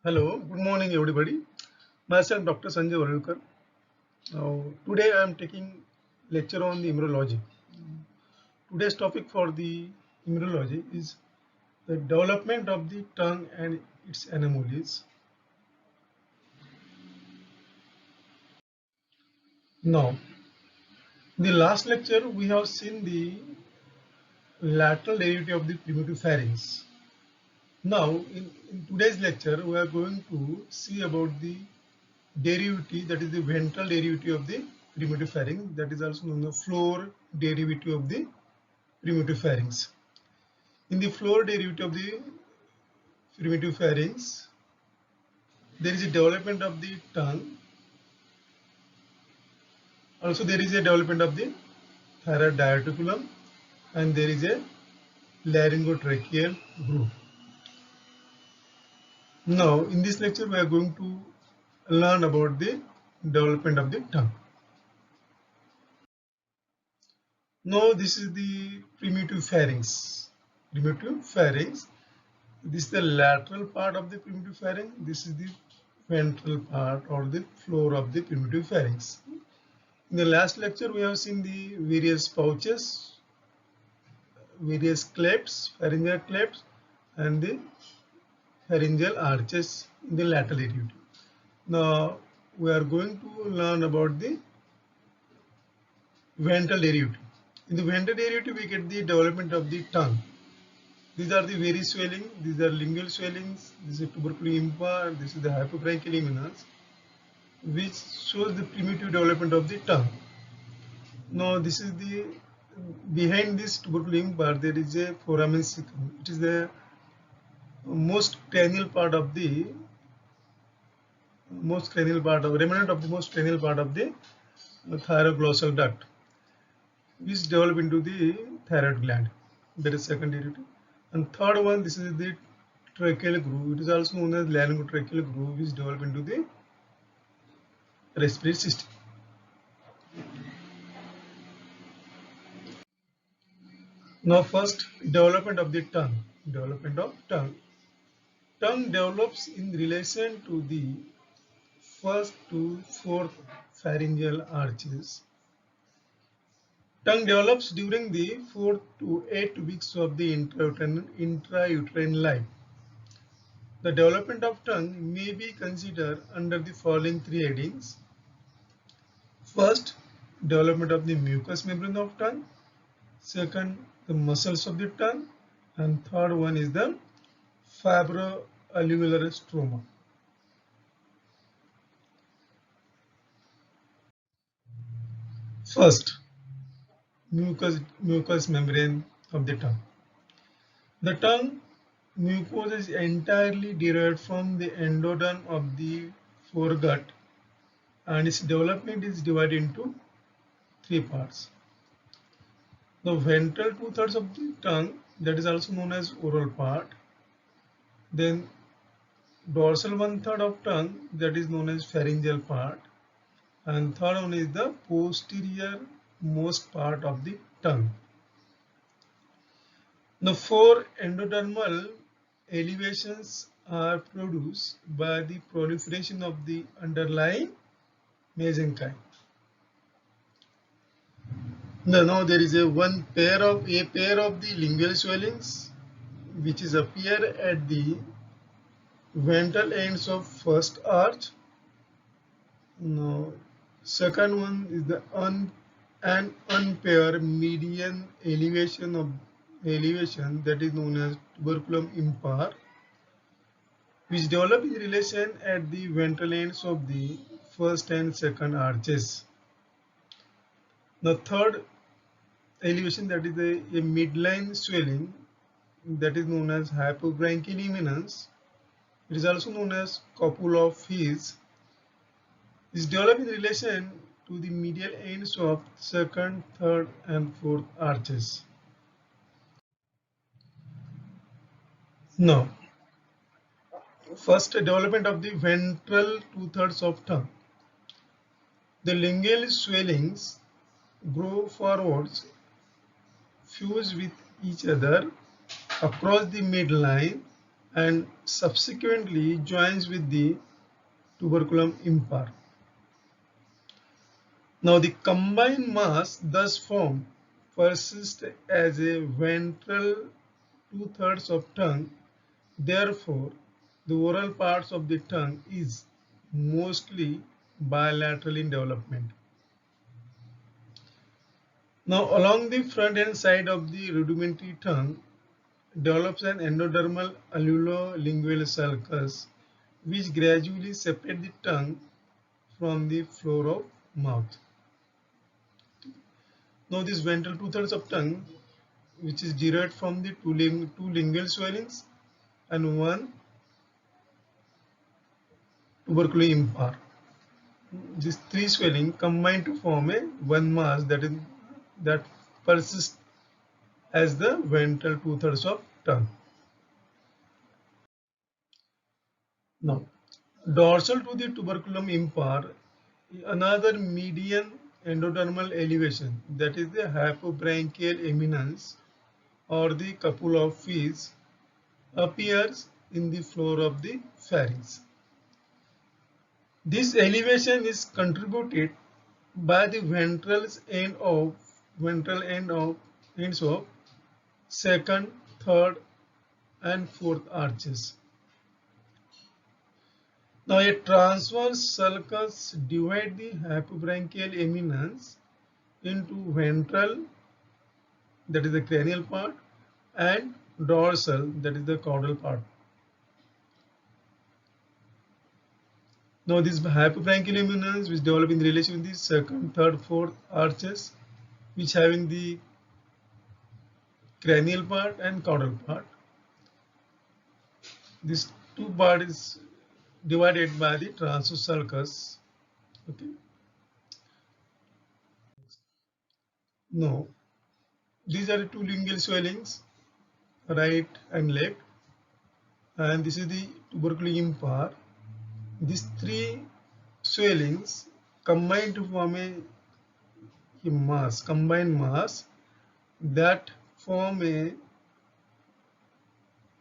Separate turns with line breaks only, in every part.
Hello, good morning everybody. Myself Dr. Sanjay Varulkar. Now, today I am taking lecture on the immunology. Today's topic for the immunology is the development of the tongue and its anomalies. Now, in the last lecture we have seen the lateral derivative of the primitive pharynx. Now, in today's lecture we are going to see about the derivative, that is the ventral derivative of the primitive pharynx, that is also known as floor derivative of the primitive pharynx. In the floor derivative of the primitive pharynx, there is a development of the tongue. Also, there is a development of the thyroid diatroculum, and there is a laryngotracheal groove. Now, in this lecture, we are going to learn about the development of the tongue. Now, this is the primitive pharynx. Primitive pharynx. This is the lateral part of the primitive pharynx. This is the ventral part or the floor of the primitive pharynx. In the last lecture, we have seen the various pouches, various clefts, pharyngeal clefts, and the pharyngeal arches in the lateral derivative. Now, we are going to learn about the ventral derivative. In the ventral derivative, we get the development of the tongue. These are the various swelling. These are lingual swellings. This is tuberculum impar. This is the hypobronchial eminence, which shows the primitive development of the tongue. Now, this is the behind this tuberculum impar. There is a foramen cecum. It is the most cranial part of the remnant of the most cranial part of the thyroglossal duct, which develop into the thyroid gland. That is second derivative. And third one, this is the tracheal groove. It is also known as laryngotracheal groove, which develop into the respiratory system. Now, first, development of the tongue. Development of tongue. Tongue develops in relation to the first to fourth pharyngeal arches. Tongue develops during the 4 to 8 weeks of the intrauterine life. The development of tongue may be considered under the following three headings. First, development of the mucous membrane of tongue. Second, the muscles of the tongue. And third one is the fibroalveolar stroma. First, mucous membrane of the tongue. The tongue mucosa is entirely derived from the endoderm of the foregut, and its development is divided into three parts. The ventral two-thirds of the tongue, that is also known as oral part. Then dorsal one-third of tongue, that is known as pharyngeal part. And third one is the posterior most part of the tongue. The four endodermal elevations are produced by the proliferation of the underlying mesenchyme. Now there is a pair of the lingual swellings which is appear at the ventral ends of first arch. Now second one is the an unpaired median elevation that is known as tuberculum impar, which develop in relation at the ventral ends of the first and second arches. The third elevation, that is a midline swelling, that is known as hypobronchial eminence. It is also known as copula of His, is developed in relation to the medial ends of second, third, and fourth arches. Now, first, development of the ventral two-thirds of tongue. The lingual swellings grow forwards, fuse with each other across the midline, and subsequently joins with the tuberculum impar. Now the combined mass thus formed persists as a ventral two-thirds of tongue. Therefore, the oral parts of the tongue is mostly bilateral in development. Now, along the front end side of the rudimentary tongue develops an endodermal alveolo-lingual sulcus which gradually separates the tongue from the floor of mouth. Now, this ventral two-thirds of tongue, which is derived from the two lingual swellings and one tubercular impar. These three swelling combine to form a one mass that persists as the ventral two-thirds of tongue. Now, dorsal to the tuberculum impar, another median endodermal elevation, that is the hypobranchial eminence or the cupula of Fish, appears in the floor of the pharynx. This elevation is contributed by the ends of second, third, and fourth arches. Now, a transverse sulcus divides the hypobranchial eminence into ventral, that is the cranial part, and dorsal, that is the caudal part. Now, this hypobranchial eminence which develop in relation with the second, third, fourth arches, which having the cranial part and caudal part. This two part is divided by the transverse sulcus. Okay. Now, these are the two lingual swellings, right and left, and this is the tubercular impar. These three swellings combine to form a combined mass that form a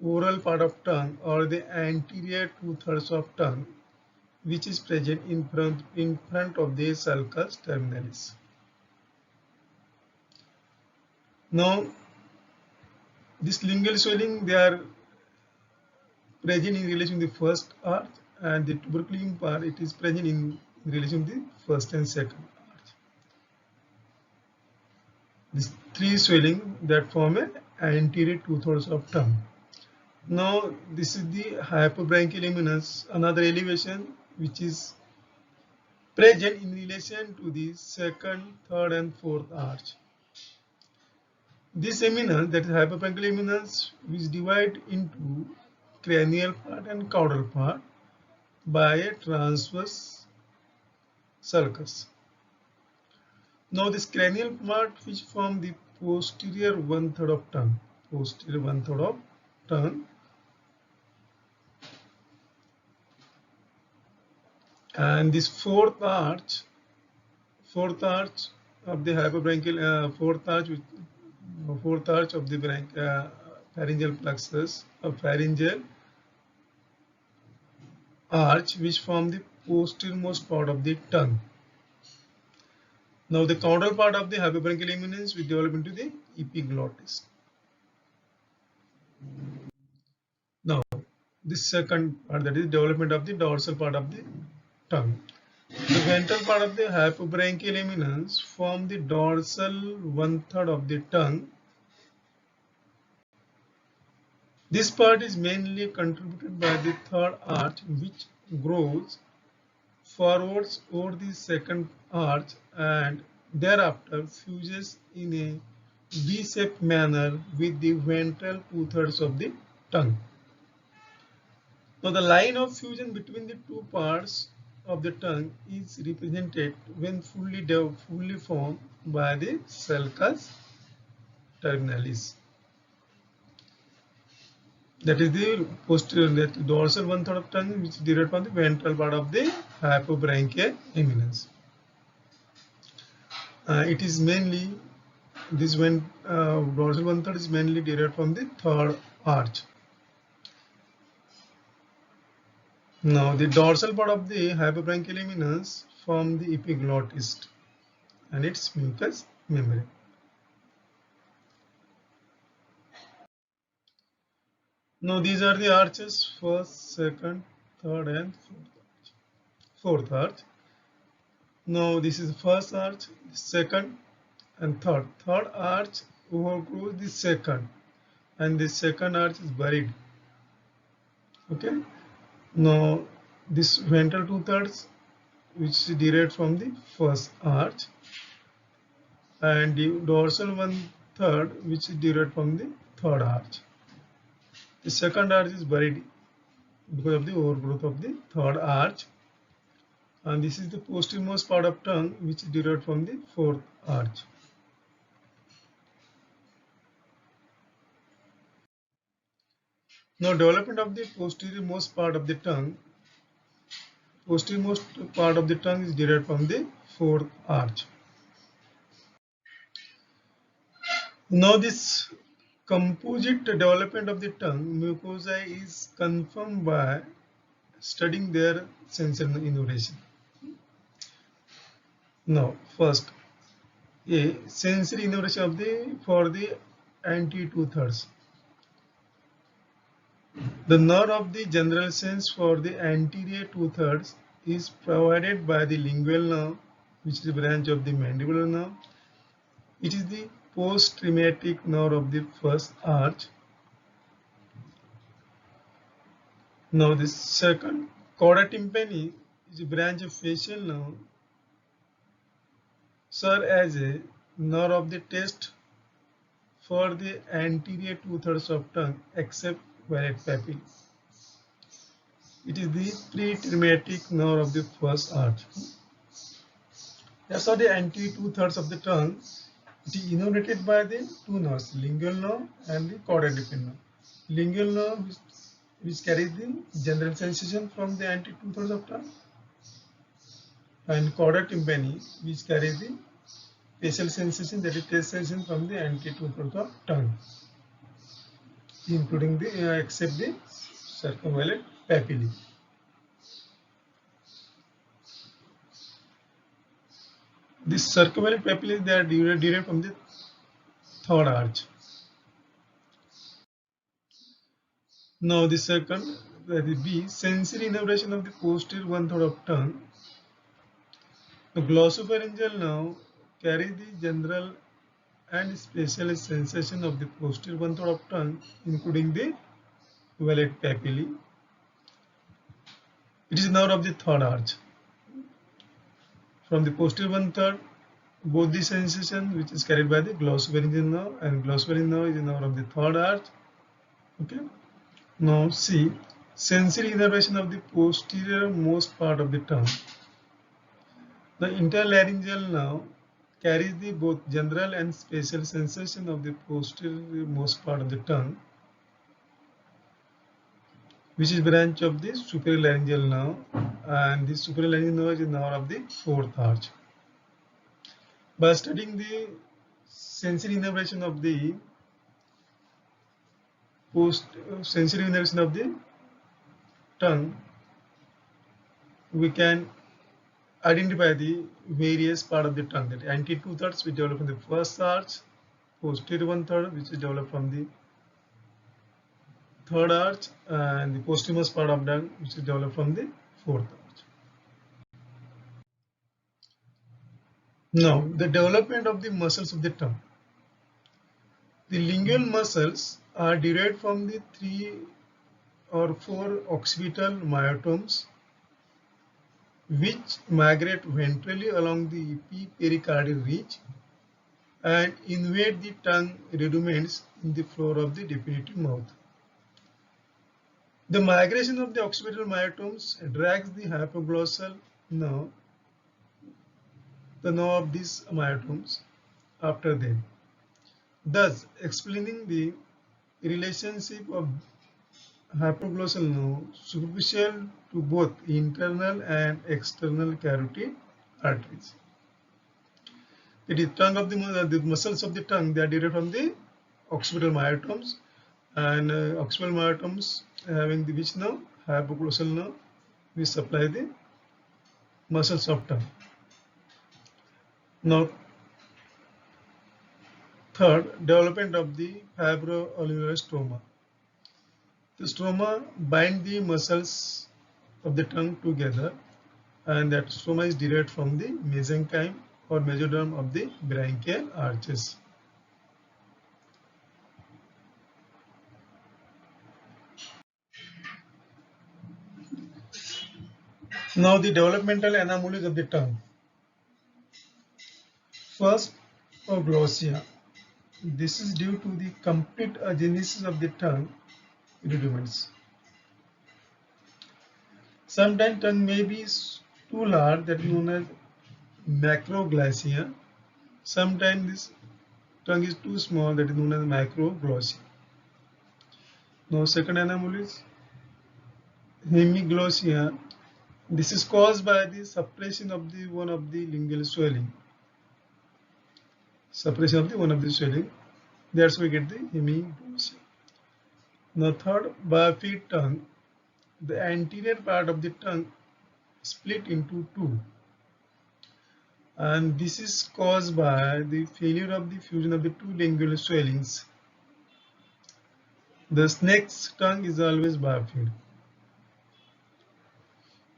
oral part of tongue or the anterior two-thirds of tongue, which is present in front of the sulcus terminalis. Now, this lingual swelling, they are present in relation to the first arch, and the tubercular impar, it is present in relation to the first and second arch. These three swelling that form an anterior two-thirds of tongue. Now, this is the hypobranchial eminence, another elevation which is present in relation to the second, third, and fourth arch. This eminence, that is hypobranchial eminence, is divided into cranial part and caudal part by a transverse sulcus. Now, this cranial part which form the posterior one-third of tongue, and this fourth arch of the hypobranchial, fourth arch of the pharyngeal plexus, or pharyngeal arch, which form the posteriormost part of the tongue. Now, the caudal part of the hypobranchial eminence will develop into the epiglottis. Now, this second part, that is development of the dorsal part of the tongue. The ventral part of the hypobranchial eminence form the dorsal one-third of the tongue. This part is mainly contributed by the third arch, which grows forwards over the second arch and thereafter fuses in a V-shaped manner with the ventral two-thirds of the tongue. Now, the line of fusion between the two parts of the tongue is represented when fully formed by the sulcus terminalis. That is the posterior, that dorsal one-third of tongue, which is derived from the ventral part of the hypobranchial eminence. It is mainly this dorsal one-third is mainly derived from the third arch. Now the dorsal part of the hypobronchial from the epiglottis and its mucous membrane. Now these are the arches: first, second, third, and fourth arch. Now this is the first arch, second, and third. Third arch overgrows the second, and the second arch is buried. Okay. Now this ventral two-thirds, which is derived from the first arch, and the dorsal one-third, which is derived from the third arch. The second arch is buried because of the overgrowth of the third arch, and this is the posteriormost part of tongue, which is derived from the fourth arch. Now development of the posteriormost part of the tongue. Posteriormost part of the tongue is derived from the fourth arch. Now this composite development of the tongue mucosa is confirmed by studying their sensory innervation. Now first, a sensory innervation of the for the anterior two-thirds. The nerve of the general sense for the anterior two-thirds is provided by the lingual nerve, which is a branch of the mandibular nerve. It is the post-traumatic nerve of the first arch. Now the second, chorda tympani is a branch of facial nerve, serve as a nerve of the taste for the anterior two-thirds of tongue except valid papillae. It is the pre-traumatic nerve of the first arch. As for the anterior two-thirds of the tongue, it is innervated by the two nerves, lingual nerve and the chorda tympani nerve. Lingual nerve, which carries the general sensation from the anterior two-thirds of tongue, and chorda tympani, which carries the facial sensation, that is taste sensation, from the anterior two-thirds of tongue, including the except the circumvallate papillae. This circumvallate papillae, they are derived from the third arch. Now the second, that is B, sensory innervation of the posterior one-third of tongue. The glossopharyngeal nerve carries the general and spatial sensation of the posterior one-third of tongue, including the valid papillae. It is nerve of the third arch. From the posterior one-third, both the sensation which is carried by the glossopharyngeal nerve, and glossopharyngeal nerve is the nerve of the third arch. Okay. Now see, sensory innervation of the posterior most part of the tongue. The interlaryngeal nerve carries the both general and spatial sensation of the posterior most part of the tongue, which is branch of the superior laryngeal nerve, and the superior laryngeal nerve is the nerve of the fourth arch. By studying the sensory innervation of the sensory innervation of the tongue, we can identify the various part of the tongue. That anterior two-thirds which develop from the first arch, posterior one-third which is developed from the third arch, and the posterior part of tongue which is developed from the fourth arch. Now the development of the muscles of the tongue. The lingual muscles are derived from the 3 or 4 occipital myotomes, which migrate ventrally along the epipericardial ridge and invade the tongue rudiments in the floor of the definitive mouth. The migration of the occipital myotomes drags the hypoglossal nerve, the nerve of these myotomes, after them, thus explaining the relationship of hypoglossal nerve superficial to both internal and external carotid arteries. It is tongue of the muscles of the tongue, they are derived from the occipital myotomes, and occipital myotomes having the which nerve? Hypoglossal nerve, which supply the muscles of tongue. Now, third, development of the fibroalveolar stroma. The stroma bind the muscles of the tongue together, and that stroma is derived from the mesenchyme or mesoderm of the branchial arches. Now, the developmental anomalies of the tongue. First, aglossia. This is due to the complete agenesis of the tongue rudiments. Sometimes tongue may be too large, that is known as macroglossia. Sometimes this tongue is too small, that is known as macroglossia. Now, second anomaly is hemiglossia. This is caused by the suppression of the one of the lingual swelling. Suppression of the one of the swelling. That's why we get the hemiglossia. Now, third, biofid tongue. The anterior part of the tongue split into two, and this is caused by the failure of the fusion of the two lingual swellings. The snake's tongue is always biofid.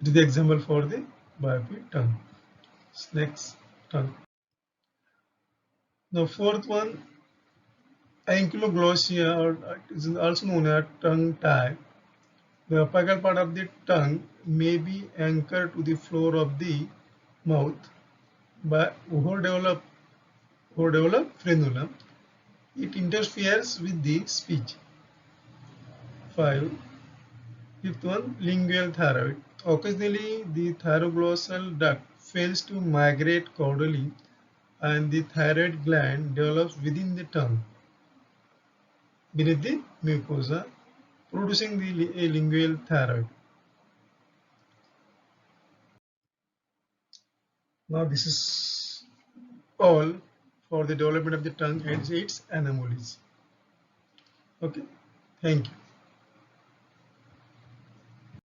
It is the example for the biofid tongue. Snake's tongue. Now, fourth one, ankyloglossia, or is also known as tongue tie. The apical part of the tongue may be anchored to the floor of the mouth by overdeveloped frenulum. It interferes with the speech. 5. Fifth one, lingual thyroid. Occasionally, the thyroglossal duct fails to migrate caudally, and the thyroid gland develops within the tongue, beneath the mucosa, producing a lingual thyroid. Now, this is all for the development of the tongue and its anomalies. Okay, thank you.